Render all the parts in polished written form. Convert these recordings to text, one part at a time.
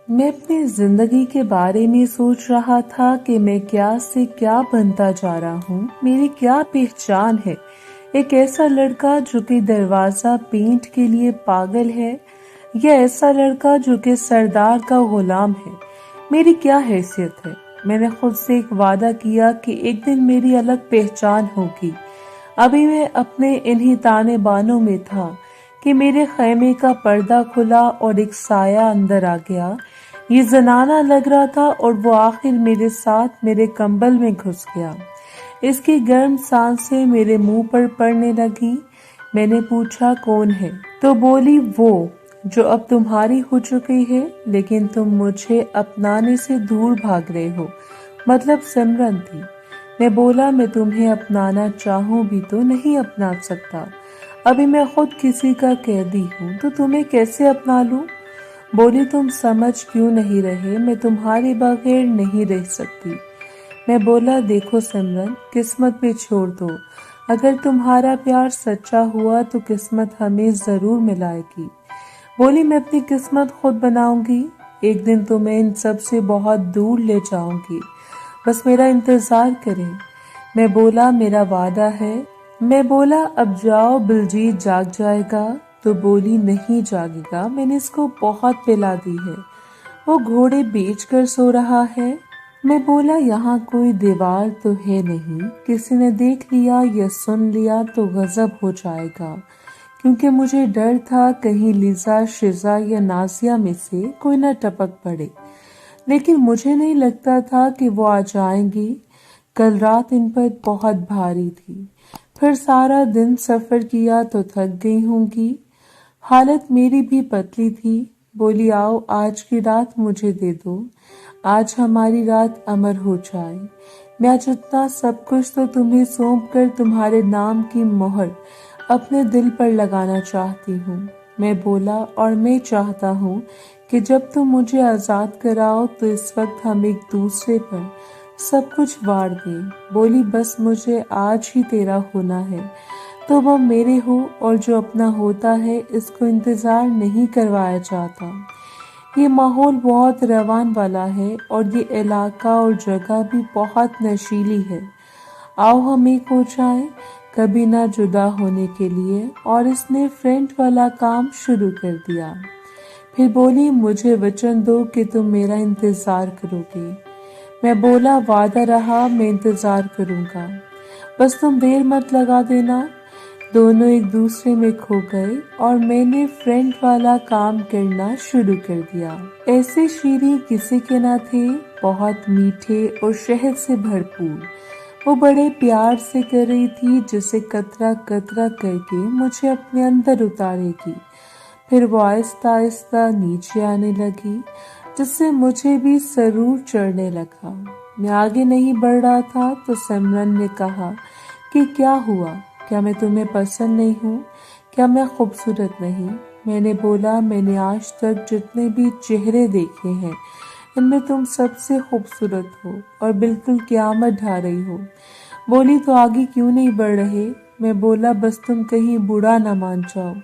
मैं अपनी जिंदगी के बारे में सोच रहा था कि मैं क्या से क्या बनता जा रहा हूँ, मेरी क्या पहचान है। एक ऐसा लड़का जो कि दरवाजा पेंट के लिए पागल है, या ऐसा लड़का जो कि सरदार का गुलाम है। मेरी क्या हैसियत है। मैंने खुद से एक वादा किया कि एक दिन मेरी अलग पहचान होगी। अभी मैं अपने इन्हीं ताने बानों में था कि मेरे खैमे का पर्दा खुला और एक साया अंदर आ गया। ये जनाना लग रहा था और वो आखिर मेरे साथ मेरे कंबल में घुस गया। इसकी गर्म सांसें मेरे मुंह पर पड़ने लगी। मैंने पूछा कौन है, तो बोली वो जो अब तुम्हारी हो चुकी है, लेकिन तुम मुझे अपनाने से दूर भाग रहे हो। मतलब सिमरन थी। मैं बोला मैं तुम्हें अपनाना चाहूं भी तो नहीं अपना सकता। अभी मैं खुद किसी का कैदी हूँ तो तुम्हें कैसे अपना लूं। बोली तुम समझ क्यों नहीं रहे, मैं तुम्हारे बगैर नहीं रह सकती। मैं बोला देखो सिमरन, किस्मत पे छोड़ दो। अगर तुम्हारा प्यार सच्चा हुआ तो किस्मत हमें जरूर मिलाएगी। बोली मैं अपनी किस्मत खुद बनाऊंगी। एक दिन तो मैं इन सब से बहुत दूर ले जाऊंगी, बस मेरा इंतजार करें। मैं बोला मेरा वादा है। मैं बोला अब जाओ, बिलजीत जाग जाएगा। तो बोली नहीं जागेगा, मैंने इसको बहुत पिला दी है, वो घोड़े बेचकर सो रहा है। मैं बोला यहाँ कोई दीवार तो है नहीं, किसी ने देख लिया या सुन लिया तो गजब हो जाएगा। क्योंकि मुझे डर था कहीं लिजा, शिजा या नाजिया में से कोई न टपक पड़े, लेकिन मुझे नहीं लगता था कि वो आ जाएंगी। कल रात इन पर बहुत भारी थी, फिर सारा दिन सफर किया तो थक गई होंगी। हालत मेरी भी पतली थी। बोली आओ आज की रात मुझे दे दो, आज हमारी रात अमर हो जाए। मैं आज इतना सब कुछ तो तुम्हें सौंप कर तुम्हारे नाम की मोहर अपने दिल पर लगाना चाहती हूँ। मैं बोला और मैं चाहता हूँ कि जब तुम मुझे आजाद कराओ तो इस वक्त हम एक दूसरे पर सब कुछ वार दें। बोली बस मुझे आज ही तेरा होना है, तो वह मेरे हो, और जो अपना होता है इसको इंतजार नहीं करवाया जाता। ये माहौल बहुत रवान वाला है और ये इलाका और जगह भी बहुत नशीली है। आओ हम एक हो जाएं, कभी ना जुदा होने के लिए। और इसने फ्रेंड वाला काम शुरू कर दिया। फिर बोली मुझे वचन दो कि तुम मेरा इंतजार करोगे। मैं बोला वादा रहा, मैं इंतजार करूंगा, बस तुम देर मत लगा देना। दोनों एक दूसरे में खो गए और मैंने फ्रेंड वाला काम करना शुरू कर दिया। ऐसे शीरी किसी के ना थे, बहुत मीठे और शहद से भरपूर। वो बड़े प्यार से कर रही थी, जिसे कतरा कतरा करके मुझे अपने अंदर उतारेगी। फिर वो आहिस्ता आहिस्ता नीचे आने लगी, जिससे मुझे भी सरूर चढ़ने लगा। मैं आगे नहीं बढ़ रहा था तो सिमरन ने कहा कि क्या हुआ, क्या मैं तुम्हें पसंद नहीं हूँ, क्या मैं खूबसूरत नहीं। मैंने बोला मैंने आज तक जितने भी चेहरे देखे हैं इनमें तुम सबसे खूबसूरत हो और बिल्कुल क़यामत ढा रही हो। बोली तो आगे क्यों नहीं बढ़ रहे। मैं बोला बस तुम कहीं बुरा ना मान जाओ।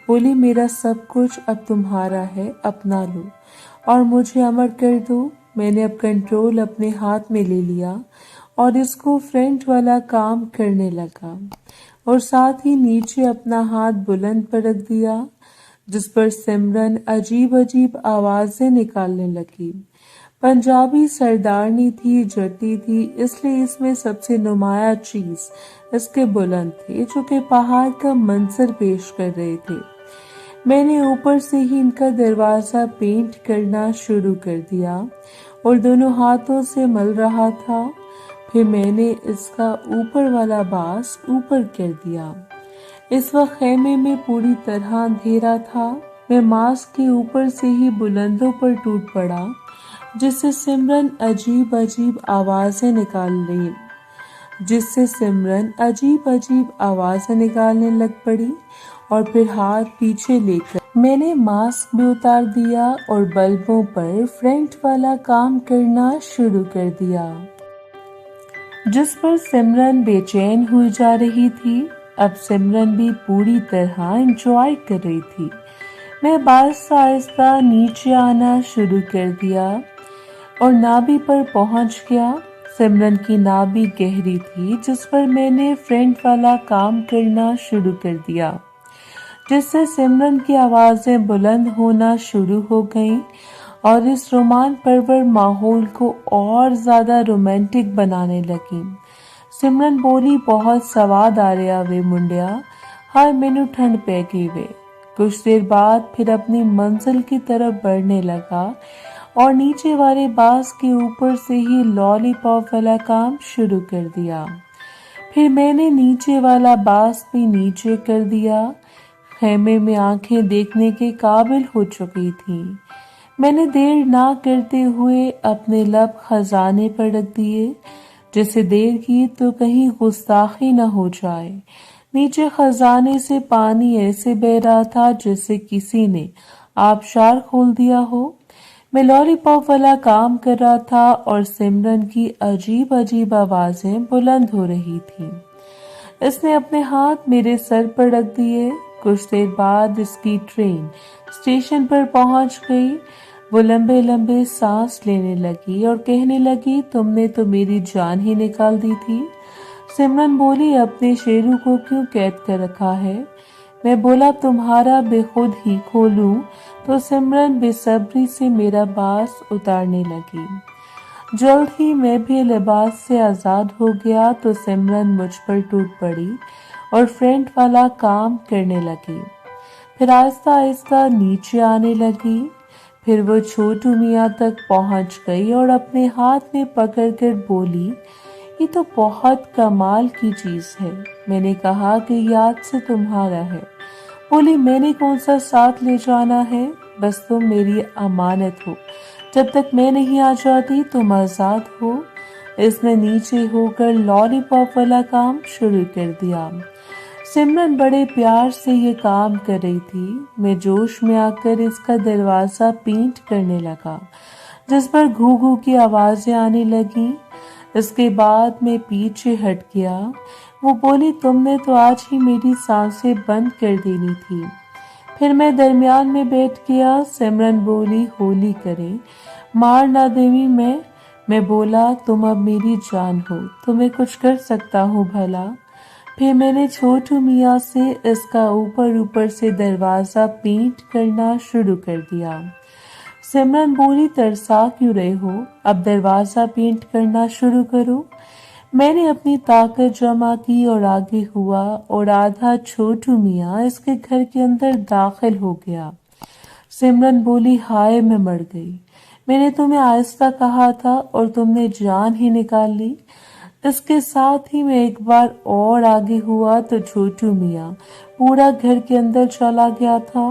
बोली मेरा सब कुछ अब तुम्हारा है, अपना लो और मुझे अमर कर दो। मैंने अब कंट्रोल अपने हाथ में ले लिया और इसको फ्रंट वाला काम करने लगा, और साथ ही नीचे अपना हाथ बुलंद पर रख दिया, जिस पर सिमरन अजीब अजीब आवाजें निकालने लगी। पंजाबी सरदारनी थी, जटी थी, इसलिए इसमें सबसे नुमाया चीज इसके बुलंद थे, जो कि पहाड़ का मंजर पेश कर रहे थे। मैंने ऊपर से ही इनका दरवाजा पेंट करना शुरू कर दिया और दोनों हाथों से मल रहा था। फिर मैंने इसका ऊपर वाला बास ऊपर कर दिया। इस वक्त खेमे में पूरी तरह अंधेरा था। मैं मास्क के ऊपर से ही बुलंदों पर टूट पड़ा, जिससे सिमरन अजीब अजीब आवाजें निकालने लग पड़ी। और फिर हाथ पीछे लेकर मैंने मास्क भी उतार दिया और बल्बों पर फ्रंट वाला काम करना शुरू कर दिया, जिस पर सिमरन बेचैन हुई जा रही थी। अब सिमरन भी पूरी तरह एंजॉय कर रही थी। मैं आहिस्ता आहिस्ता नीचे आना शुरू कर दिया और नाभि पर पहुंच गया। सिमरन की नाभि गहरी थी जिस पर मैंने फ्रेंड वाला काम करना शुरू कर दिया, जिससे सिमरन की आवाजें बुलंद होना शुरू हो गईं और इस रोमांच परवर माहौल को और ज्यादा रोमांटिक बनाने लगी। सिमरन बोली, बहुत सवाद आ रहा वे मुंडिया, हाय मैनू ठंड पै गई वे। कुछ देर बाद फिर अपनी मंजिल की तरफ बढ़ने लगा और नीचे वाले बांस के ऊपर से ही लॉलीपॉप वाला काम शुरू कर दिया। फिर मैंने नीचे वाला बांस भी नीचे कर दिया। खेमे में आंखें देखने के काबिल हो चुकी थी। मैंने देर ना करते हुए अपने लब खजाने पर रख दिए, जैसे देर की तो कहीं गुस्ताखी न हो जाए। नीचे खजाने से पानी ऐसे बह रहा था जैसे किसी ने आबशार खोल दिया हो। मैं लॉलीपॉप वाला काम कर रहा था और सिमरन की अजीब अजीब आवाजें बुलंद हो रही थी। इसने अपने हाथ मेरे सर पर रख दिए। कुछ देर बाद इसकी ट्रेन स्टेशन पर पहुंच गई। वो लंबे लंबे सांस लेने लगी और कहने लगी, तुमने तो मेरी जान ही निकाल दी थी। सिमरन बोली, अपने शेरू को क्यों कैद कर रखा है? मैं बोला, तुम्हारा बेखुद ही खोलूं। तो सिमरन बेसब्री से मेरा बांस उतारने लगी। जल्द ही मैं भी लिबास से आजाद हो गया तो सिमरन मुझ पर टूट पड़ी और फ्रेंड वाला काम करने लगी। फिर आहिस्ता आहिस्ता नीचे आने लगी। फिर वो छोटू मियाँ तक पहुंच गई और अपने हाथ में पकड़कर बोली, ये तो बहुत कमाल की चीज है। मैंने कहा कि याद से तुम्हारा है। बोली, मैंने कौन सा साथ ले जाना है, बस तुम मेरी अमानत हो। जब तक मैं नहीं आ जाती तुम आजाद हो। इसने नीचे होकर लॉलीपॉप वाला काम शुरू कर दिया। सिमरन बड़े प्यार से ये काम कर रही थी। मैं जोश में आकर इसका दरवाजा पेंट करने लगा, जिस पर घू घू की आवाजें आने लगी। इसके बाद मैं पीछे हट गया। वो बोली, तुमने तो आज ही मेरी सांसें बंद कर देनी थी। फिर मैं दरमियान में बैठ गया। सिमरन बोली, होली करे, मार ना देवी मैं बोला, तुम अब मेरी जान हो, तुम्हें कुछ कर सकता हूँ भला। फिर मैंने छोटू मियाँ से इसका ऊपर ऊपर से दरवाजा पेंट करना शुरू कर दिया। सिमरन बोली, तरसा क्यों रहे हो, अब दरवाजा पेंट करना शुरू करो। मैंने अपनी ताकत जमा की और आगे हुआ और आधा छोटू मियाँ इसके घर के अंदर दाखिल हो गया। सिमरन बोली, हाय मैं मर गई। मैंने तुम्हें आहिस्ता कहा था और तुमने जान ही निकाल ली। इसके साथ ही मैं एक बार और आगे हुआ तो छोटू मियाँ पूरा घर के अंदर चला गया था।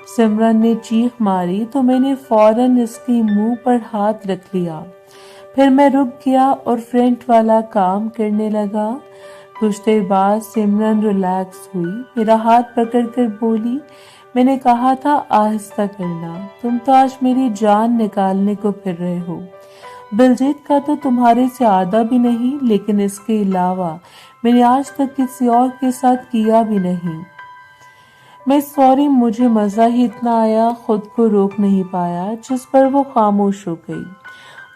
सिमरन ने चीख मारी तो मैंने फौरन इसके मुंह पर हाथ रख लिया। फिर मैं रुक गया और फ्रंट वाला काम करने लगा। कुछ देर बाद सिमरन रिलैक्स हुई, मेरा हाथ पकड़कर बोली, मैंने कहा था आहिस्ता करना, तुम तो आज मेरी जान निकालने को फिर रहे हो। दिलजीत का तो तुम्हारे से आधा भी नहीं, लेकिन इसके अलावा मैंने आज तक किसी और के साथ किया भी नहीं। मैं सॉरी, मुझे मजा ही इतना आया, खुद को रोक नहीं पाया, जिस पर वो खामोश हो गई।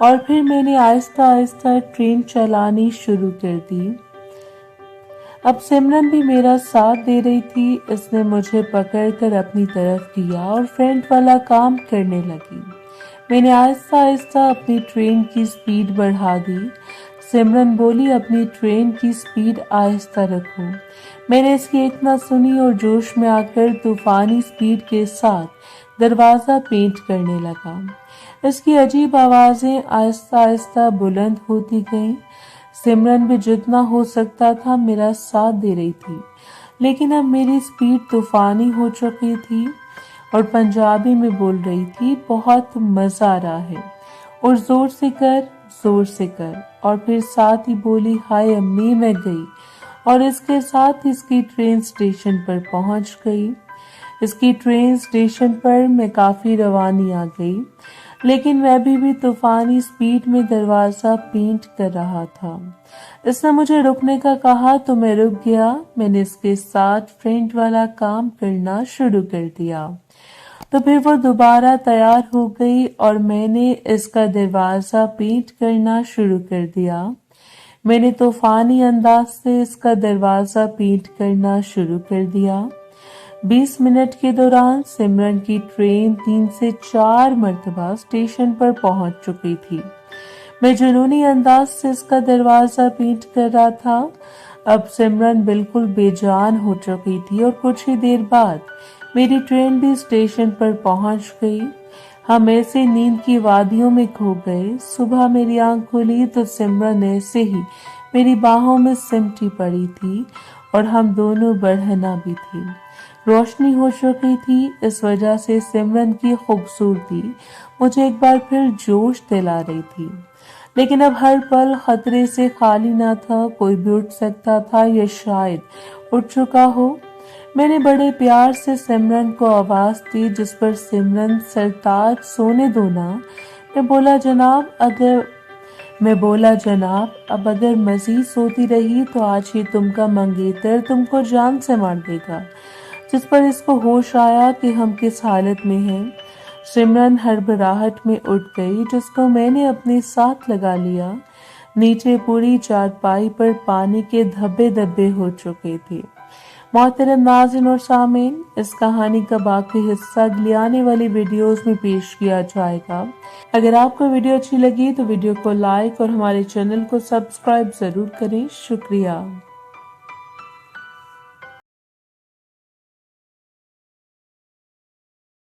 और फिर मैंने आहिस्ता आहिस्ता ट्रेन चलानी शुरू कर दी। अब सिमरन भी मेरा साथ दे रही थी। इसने मुझे पकड़कर अपनी तरफ किया और फ्रंट वाला काम करने लगी। मैंने आहिस्ता आहिस्ता अपनी ट्रेन की स्पीड बढ़ा दी। सिमरन बोली, अपनी ट्रेन की स्पीड आहिस्ता रखो। मैंने इसकी एक ना सुनी और जोश में आकर तूफानी स्पीड के साथ दरवाजा पेंट करने लगा। इसकी अजीब आवाजें आहिस्ता आहिस्ता बुलंद होती गईं। सिमरन भी जितना हो सकता था मेरा साथ दे रही थी, लेकिन अब मेरी स्पीड तूफानी हो चुकी थी और पंजाबी में बोल रही थी, बहुत मजा आ रहा है और जोर से कर, जोर से कर। और फिर साथ ही बोली, हाय अम्मी मैं गई। और इसके साथ इसकी ट्रेन स्टेशन पर पहुंच गई। इसकी ट्रेन स्टेशन पर मैं काफी रवानी आ गई, लेकिन मैं भी तूफानी स्पीड में दरवाजा पेंट कर रहा था। इसने मुझे रुकने का कहा तो मैं रुक गया। मैंने इसके साथ फ्रंट वाला काम करना शुरू कर दिया तो फिर वो दोबारा तैयार हो गई और मैंने इसका दरवाज़ा पेंट करना शुरू कर दिया। मैंने तूफानी अंदाज से इसका दरवाज़ा पेंट करना शुरू कर दिया। 20 मिनट के दौरान सिमरन की ट्रेन 3 से 4 मर्तबा स्टेशन पर पहुंच चुकी थी। मैं जुनूनी अंदाज से इसका दरवाज़ा पेंट कर रहा था। अब सिमरन बिल्कुल बेजान हो चुकी थी और कुछ ही देर बाद मेरी ट्रेन भी स्टेशन पर पहुंच गई। हम ऐसे नींद की वादियों में खो गए। सुबह मेरी आंख खुली तो सिमरन ऐसे ही मेरी बाहों में सिमटी पड़ी थी और हम दोनों बढ़ना भी थे। रोशनी हो चुकी थी, इस वजह से सिमरन की खूबसूरती मुझे एक बार फिर जोश दिला रही थी। लेकिन अब हर पल खतरे से खाली ना था। कोई भी उठ सकता था या शायद उठ चुका हो। मैंने बड़े प्यार से सिमरन को आवाज दी, जिस पर सिमरन सरताज सोने दो ना। मैं बोला जनाब अब अगर मजीद सोती रही तो आज ही तुमका मंगेतर तुमको जान से मार देगा। जिस पर इसको होश आया कि हम किस हालत में हैं। सिमरन हड़बड़ाहट में उठ गई, जिसको मैंने अपने साथ लगा लिया। नीचे पूरी चारपाई पर पानी के धब्बे धब्बे हो चुके थे। मोहतरम नाज़रीन और सामीन, इस कहानी का बाकी हिस्सा अगली आने वाली वीडियोस में पेश किया जाएगा। अगर आपको वीडियो अच्छी लगी तो वीडियो को लाइक और हमारे चैनल को सब्सक्राइब जरूर करें। शुक्रिया।